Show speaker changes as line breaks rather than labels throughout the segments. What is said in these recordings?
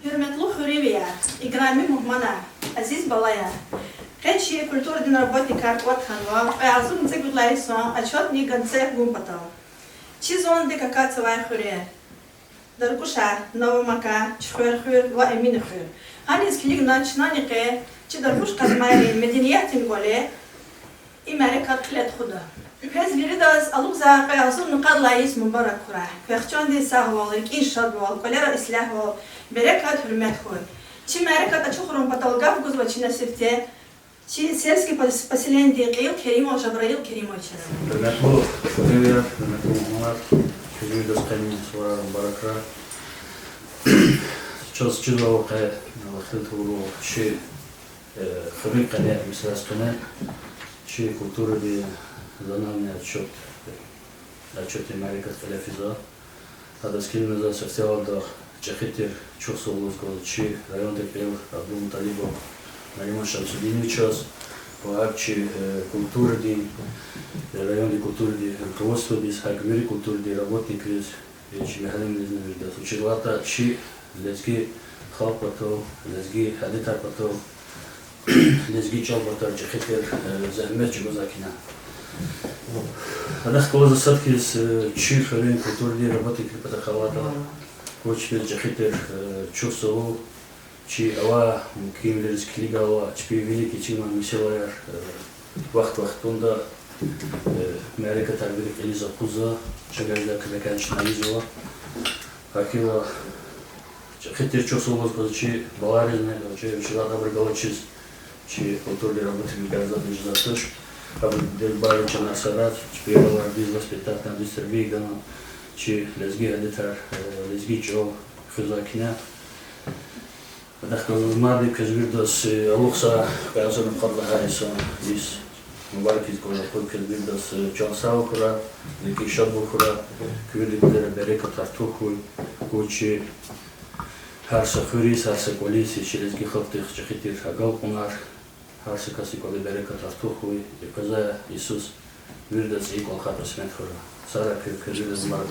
Hürmetli Huriye, İkrami Muhmana, Aziz Balaya, Keçi культурный работник от Ханва, Азум Цегудлайсон, отчетный Ганцев Гумпатал. Чизон де Какацевая Хурия, Даркуша, Новомака, Чхуэр, Ва Эминхур. Ханис Клик Начнанике, Чидаркуш Казмари, Мединьятин Голе, и Марика Клет Худа. Пез Виридас, Алуза, Азум Нукадлайс Мубарак Хура, Пехчон де Сахвал, Ишадвал, Колера Ислахвал, Берекат Хурметхур. Чи Марика Тачухрум Паталгав Гузвачина Сифте, Чи сельский поселение Гейл Керимов Жабраил Керимович.
Hürmetli Huriye, hürmetli Muhammed, Hürmetli Dostlarımız var, Barakra. Çok çılgın vakit, vakit olur. Şey, Hürriyet kane, mesela kane, şey kültürü bir zanamne çok Amerika televizyonu. Hatta skilimiz sosyalda çeşitli çok soğuk şey rayondaki Abdul Talibov, Narimon Şamsudinoviç, вообще культуры, районной культуры, руководство без хагмири культуры, работник без чемодан без наверное. Училата чи лезги халк пато, лезги хадитар пато, лезги чал пато, чехетер зahmet чего закина. Она сказала засадки с чи районной культуры, работник пато халата, коч без чехетер чувствовал. Чи ава кимлерский лига ава чпи великий чиман миселаяр вахт онда Америка тарбирик Элиза Пуза чагайда клеканчна изова акила хетер чосолоз козчи баларизне чи училата бргалачиз чи культурный работник газеты ждатыш абы дельбарича насарат чпи балар бизнес питатна дистрибьюгана чи лезги адитар лезги чо хызакина نحن الماضي كزبيردس ألوخسا كأنسان قبل هايسا ديس مبارك يذكر كل كزبيردس جان ساو كرا لكي شابو كرا كويلي بدر بريكة تارتوخوي كوشي هارسا خوريس هارسا كوليسي شلزكي خلطيخ جخيتير هاقال قنار هارسا كاسي كولي بريكة تارتوخوي يقزا يسوس بيردس إيقوال خاطر سمت خورا سارا كزبيردس مبارك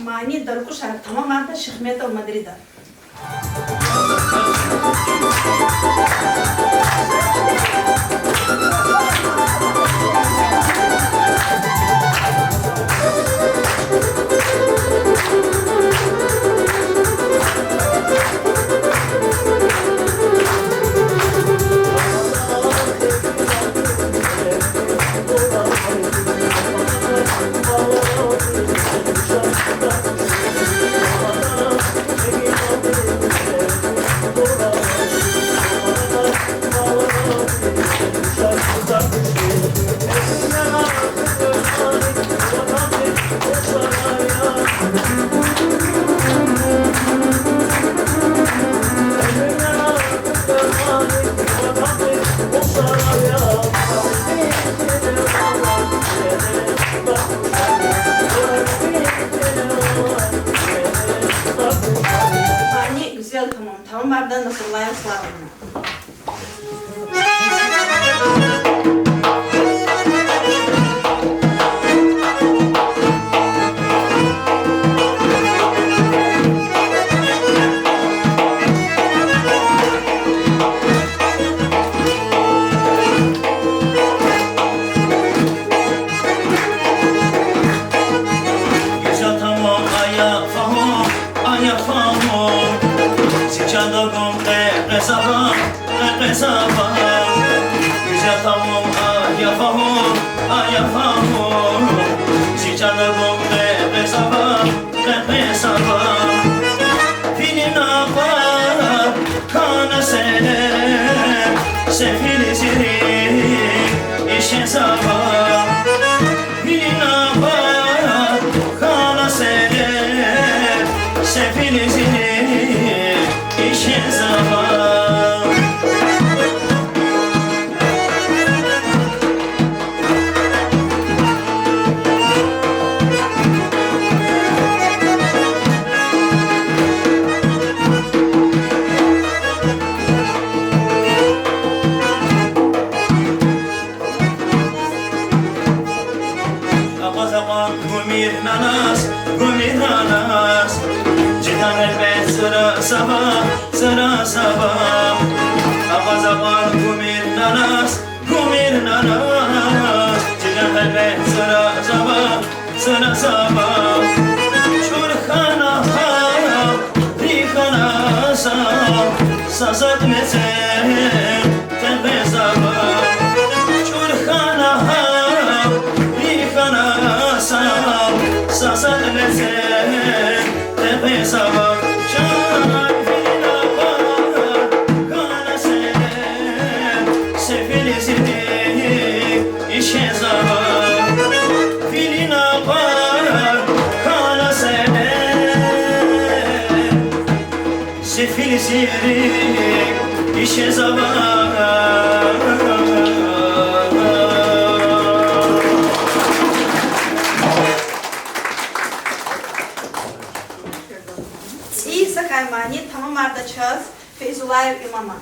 Mani Darkushar tamamen Şıhmet Madrid'e. Tamam bardan nasıl layık sağlığına.
sabah, sana sabah. Abazaban gumir nanas, Cigan helmet sana sabah, sana sabah. Çurkana ha, rikana sa, sazat mezen, tepe sabah. Çurkana ha, rikana sa, sazat mezen, tepe sabah. Çay vina var, kana sen, sefilizini işe sabah. Vilina var, kana sen, sefilizini işe sabah.
І Сакаймані, Tamam Ardachöz, Feyzulayev İmama.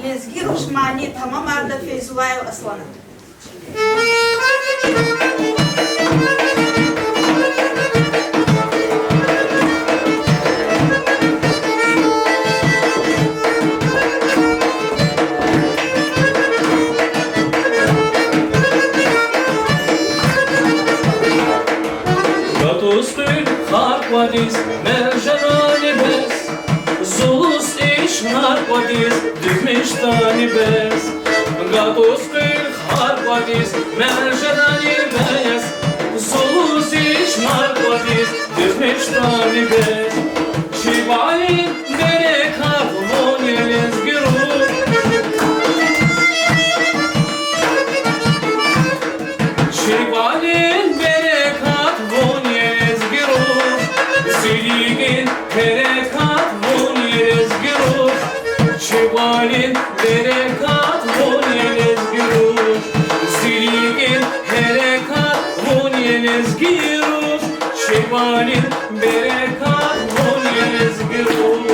Lezgi Ruşmani, Tamam Arda Feyzulayev Aslanı.
Narcotis, merjanani bes, Zulus ish narcotis, dizmishtani bes. Gatos kil narcotis, merjanani bes, Zulus ish narcotis, dizmishtani bes. Chivali bereka vonyeles giru. Chivali berekat vonyeles giru. Siligin berekat vonyeles giru. Chivali berekat vonyeles giru. Şeyvanın berekat Vonyez giruş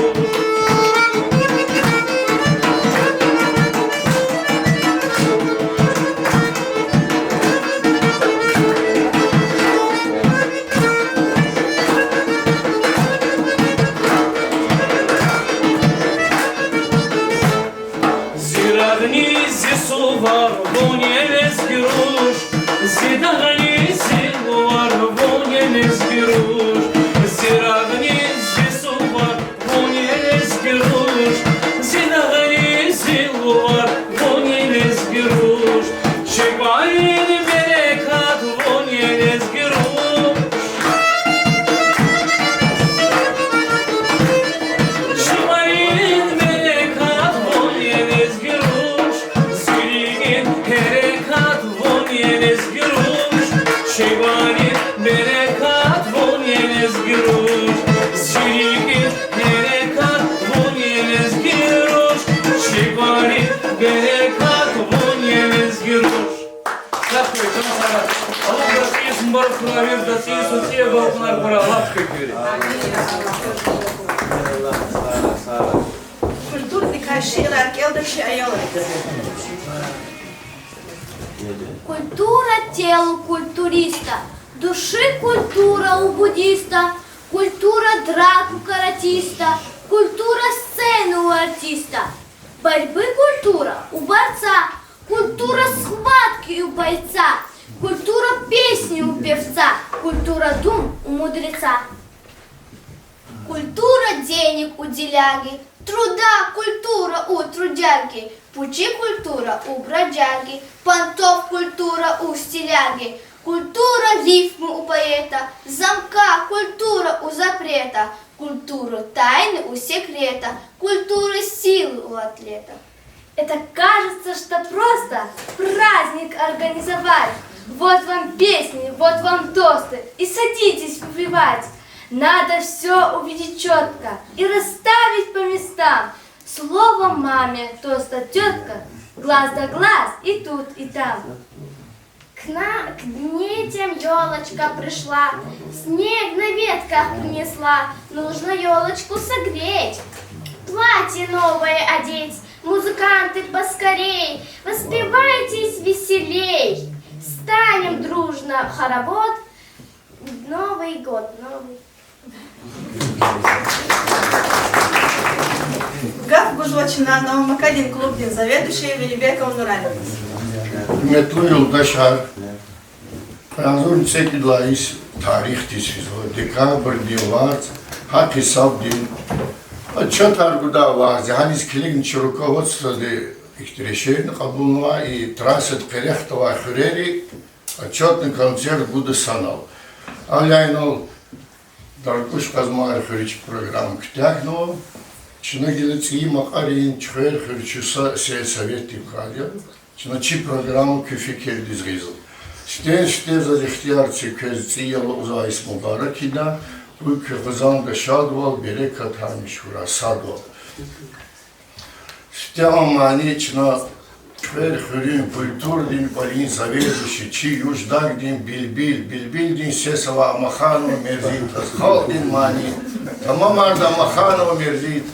Ziragnizi suvar Vonyez giruş Zidagnizi var Vonyez giruş Ziragnizi suvar Vonyez giruş Zidagnizi var Vonyez giruş Şeyvanın berekat Vonyez giruş Şeyvanın berekat Vonyez giruş Zirigin berekat Vonyez giruş Şeyvanın berekat Vonyez giruş Zirigin berekat Vonyez giruş Şeyvanın berekat Vonyez giruş Дякую, John Sarat. Allah России сумбар кулавир России соция балконар пора лапка кюри.
Культурный каширар, келдыши айолар.
Культура тела культуриста, души культура у буддиста, культура драк у каратиста, культура сцены у артиста, борьбы культура у борца, культура схватки у бойца, культура песни у певца, культура дум у мудреца. Культура денег у деляги, труда культура у трудяги, пучи культура у бродяги, понтов культура у стиляги, культура рифмы у поэта, замка культура у запрета, культура тайны у секрета, культура силы у атлета. Это кажется, что просто праздник организовать. Вот вам песни, вот вам тосты, и садитесь выпивать. Надо все увидеть четко и расставить по местам. Слово маме, тост от тетка, глаз да глаз и тут, и там. К детям елочка пришла, снег на ветках принесла. Нужно елочку согреть, платье новое одеть. Музыканты поскорей, воспевайтесь веселей. Станем дружно в хоровод. Новый год, новый.
Гав Гужвачина, Новомакадин клубдин, заведующий Велибеков Нуралин.
Hürmetli yoldaşlar, Peygamber çekildiğiniz tarihtis, dekabr din var, hak hesap din. Çatar guda var, zihaniz kilin çurukovotsa de ихтрешен кабулва и трасет перехтова хурери, отчетный концерт буде санал. Аляйнол Даркуш Казмар хурич программ ктягнул, чинагилеци макарин чхер хуричуса совет типкадя. Чи программу küfikir dizgizl. Штен за ихтиярци көзциял узайс мугаракида, bu kızanda şadval berekat hamişura sadval. Стямани чна чвер хурин культур дин парин заведующий чи юждаг дин билбил дин сесава Амахану мерзит. Хал дин мани. Тамамарда Амахану мерзит.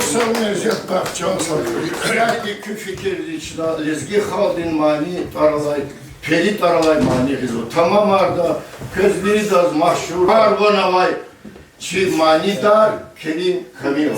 çok sağ olun Erziyat Bakcan sağ yani ki fikirdi içinde lezgi xaldin mani taralay peri taralay mani gizo tamam arda közleri daz mahşur arvana vay çi mani dar kelim kamil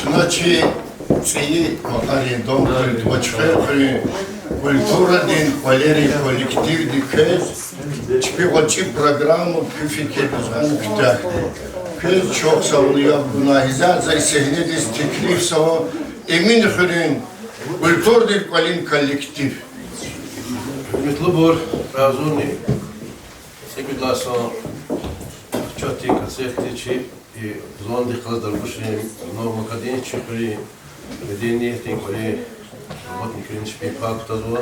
Значи, цей арендом культура ден Валерий коллектив дикез, чпивочи программу küfikir kütah. Köz çok savunuyor buna hizat zay sehnedis teklif sava emin hürün kultur dil kolin kollektiv.
Mitlubor razuni sekülasyon çati kaseftici zondi kazdarmışım normal kadın çıkıyor medeniyetin kolye работниками шпипак тазва.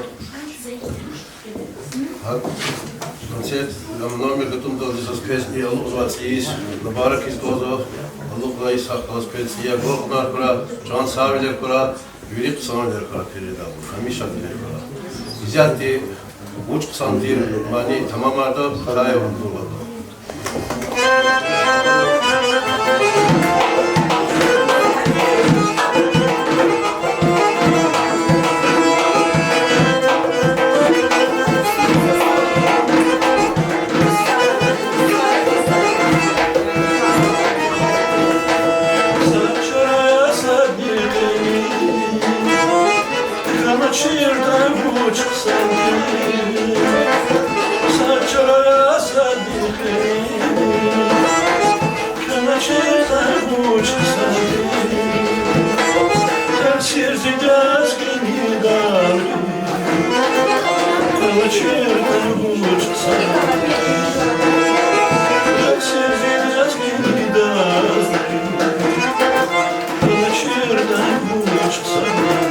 Концерт номер готов до заспешки алузвациис набарак из дозо алугай сахтас пенсия горнар кура жан савилер кура юрик саналер кура передал хамиша дилер кура изяти уч сантир мани тамамарда харай вандулады
Çırdan bu çıksan saçlara sadıkı Kana çırdan bu çıksan Tersirzi dazgın yıdan Kana çırdan bu çıksan Tersirzi dazgın yıdan Kana çırdan bu çıksan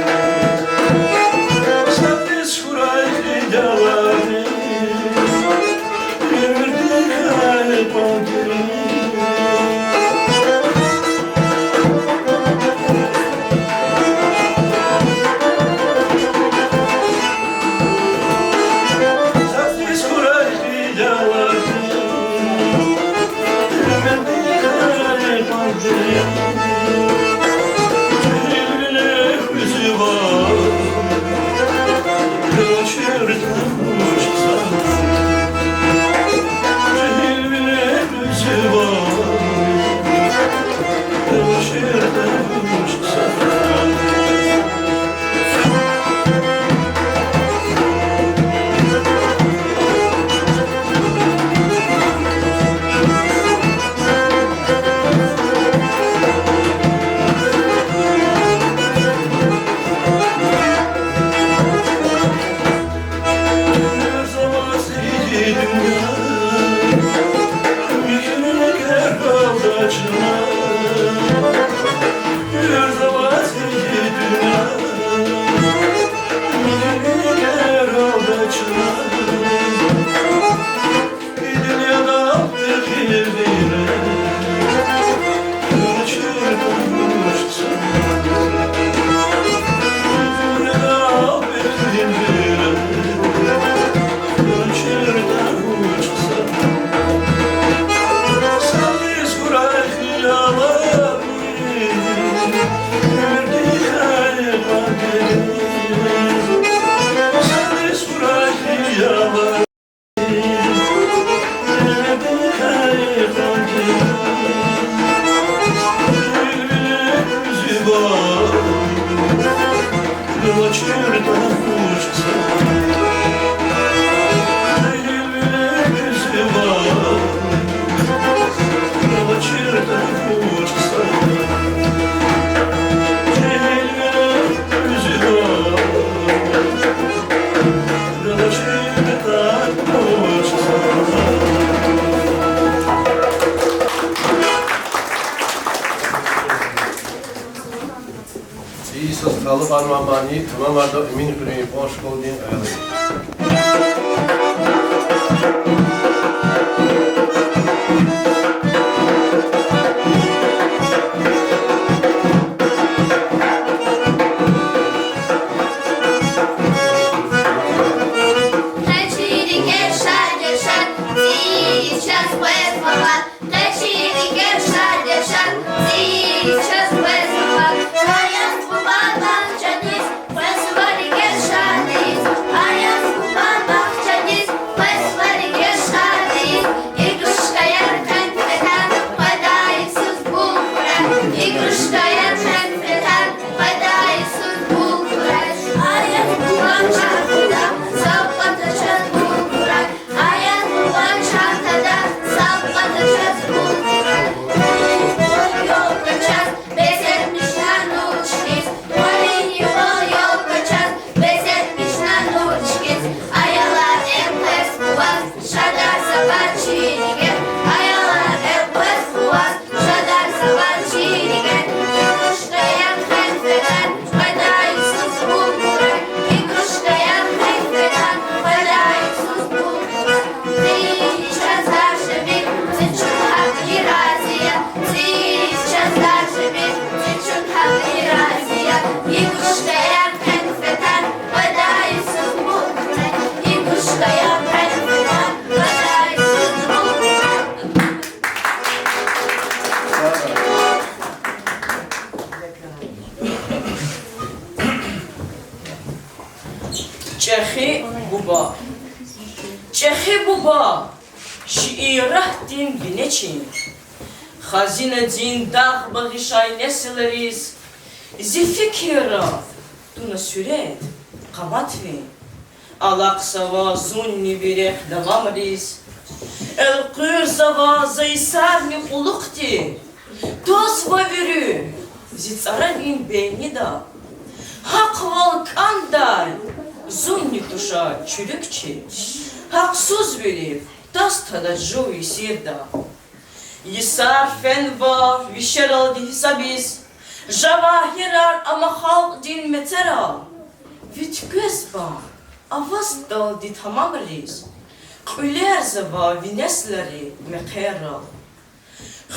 İsos kalıp armamani, tamamarda emin küreyip hoş geldin ayarlayın.
Çexi buba. Çexi buba. Şiirah din bineçin. Hazine din dağ bağışay nesileriz. Zifikira. Дуна сюрет, каматви. Алаксава зунни берех давамрис. Элкырзава зайсарми улукти. Тоз ваверю. Зицаран бейни да. Hak valkanday, zunni duşa çürükçi, haksız verip, dastada joy sirda. Yisar fenva, vişeral di hisabiz, javahirar ama halk din metera. Vit gözba, avaz dal di tamam riz, kuler zava vinesleri mekera.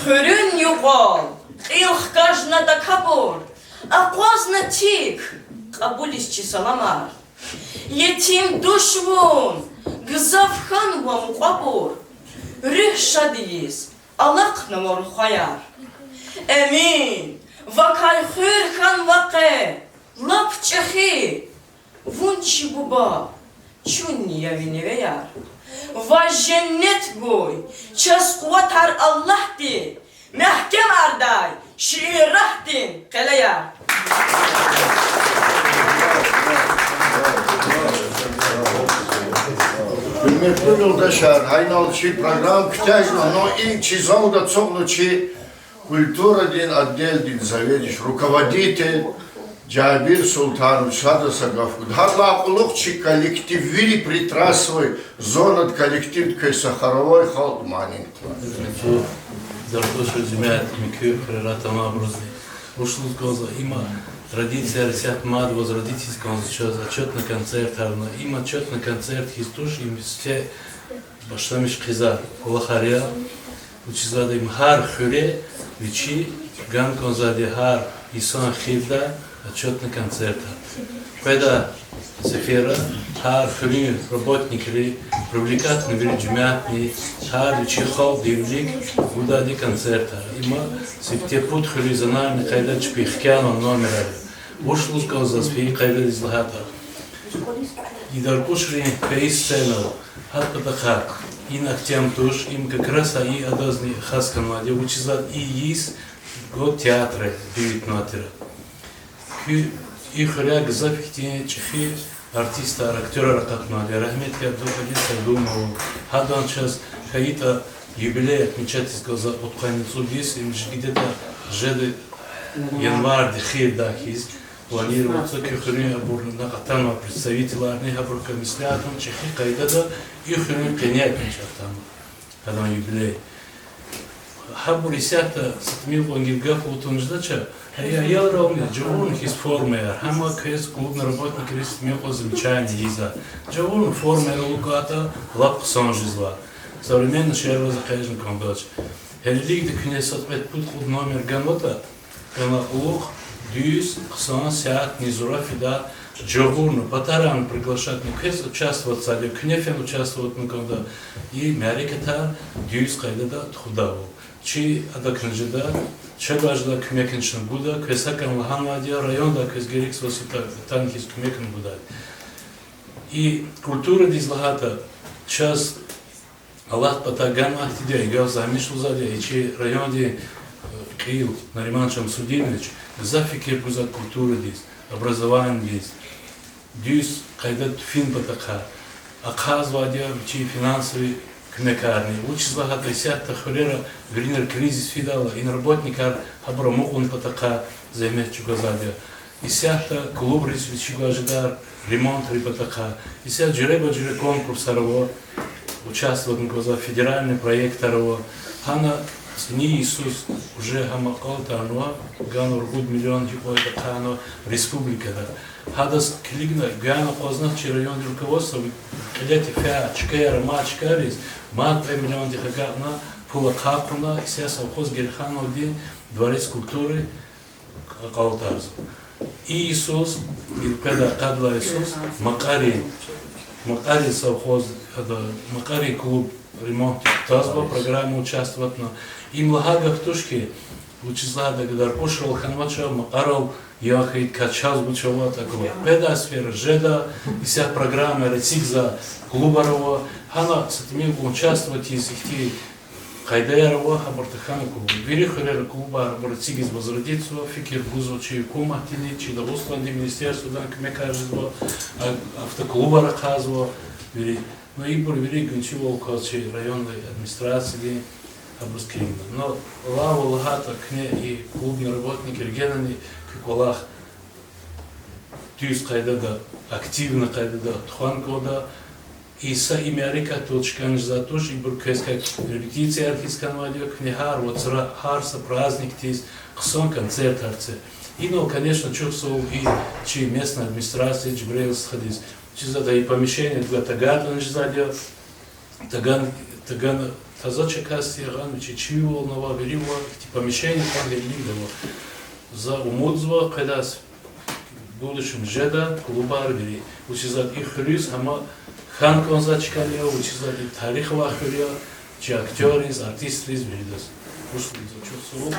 Hürün yugal, ilk kajna da kabur, Аквазна тик, кабулисчи саламар. Етим душвун, гзавхан вам уқабур. Ришадиис, алак намор хаяр. Эмин, вакай хырхан ваке, лапчахи. Вунчи буба, чунни явиневеяр. Важеннет гой, час куатар Аллахти. Mehkem arday, şiirahtin keleya.
Hürmetli yoldaşlar, haynalıçı program kütəjno, но и чизом да цоглучи культура дин отдел дин заведующий, руководитель Джабир Султанович Садасагавкуд. Харла акулукчи коллектив вили притрасвой зонат коллектив кай Сахаровой халдманин.
Дартош жимят микю прерата образы. Ушлут коза има традиция ресят мад возродитесь коза час отчетный концерт арна има отчетный концерт хистуш им все баштамиш киза колахария учизада им хар хюре вичи ган конзаде хар исон хилда отчетный концерт. Когда Сефера, хар хюри работники привлекательные вирджмятни, хар вичихал дивлик удади концерта. Има септепут хюри за нами кайда чпихкяно номера. Ушлу сказал спи кайда излахата. И даркушри пей сцена, хат патахак. И нахтям туш им как раз и адазни хаскамаде учизат и есть год театра бивит натера. И хряк зафихтение чехи артиста, актера ракатмали. Рахмет Абдулкадир думал, хадан час какие-то юбилей отмечать из глаза от концу здесь, им же где-то жеды январь дехир дахиз, планируется кюхрин абурна катама представителя армии абурка мислятун чехи кайдада и хрин коньяк там, хадан юбилей. Хабур исята сатмил лонгивгав утунждача. Я ровно джавун из формы, хама квест клубный работник крест мелко замечание иза. Джавун формы луката лап сонжизла. Современный шерва захажен комбач. Хеллик де князь ответ путь клуб номер ганота. Кана лук дюс сон сят низура фида джавун патаран приглашать на квест участвовать сади кнефен участвовать на когда и мяриката дюс кайдада тхудаву. Чи адакнжида Чагажда кмекеншн буда, квесакан лаханладия районда квесгерикс васита танхис кмекен буда. И культура дизлагата час Аллах патаган ахтидя, игал замишлу задя, и чи районде Киил Нариман Шамсудинович, зафикир бузат культура диз, образование диз, дюс кайдат фин патака, аказ вадя, чи финансовый кмекарни. Учизлагата исята хорера гринер кризис фидала, и работникар абрамукун патака займет чугазадя. Исята клуб рисвичугаждар ремонт рипатака. Исят джереба джере конкурс араво, участвовать на федеральный проект араво. Хана сни Иисус уже хамакалта ануа, гану ргуд миллион хипоэта кано республика. Хадас клигна гана познав чи район руководства, кадети фя чкера мачкарис, мат 2 миллион дихагана пула капуна, и сега совхоз Герхан один дворец культуры Калтарз. И Иисус, и когда кадла Иисус, Макари совхоз, Макари клуб ремонт, тазба программа участвовать на им лагагах тушки, учизлада гадар пошел ханвача Макаров яхает качал бучова такого. Педа сфера жеда, и вся программа рецик за клубарова, хана с этим участвовать из их Хайдера Ваха Бартаханку, Вери Хрера Куба, Бартигис Возродицу, Фикер Гузо, Чиюкума, Тини, Чидавустан, Министерство, Данк Мекажество, Автоклуба Рахазво, Вери. Но и Вери Гончево, Укалчи, районной администрации, Абускрина. Но Лава Лагата, Кне и клубные работники, Регенани, Киколах, Тюс Хайдада, активно Хайдада, Тхуанкода, и са имя река точкан за то, и буркеска репетиция архискан вадек, не хар, вот харса праздник тис, хсон концерт арце. И, ну, конечно, чувствовал и чи местная администрация, Джибрейл сходис. Чи за и помещение для Тагана сзади, Таган, таза чекасти, рано, чи чивол, нова, верива, помещение там лилидово. За умудзва, когда в будущем жеда, клубар вери, учизат их рюс, ама хан конзачкалия, учизат и тарих вахурия, чи актериз, артистриз веридас. Ушли за чувствовал.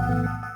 Thank you.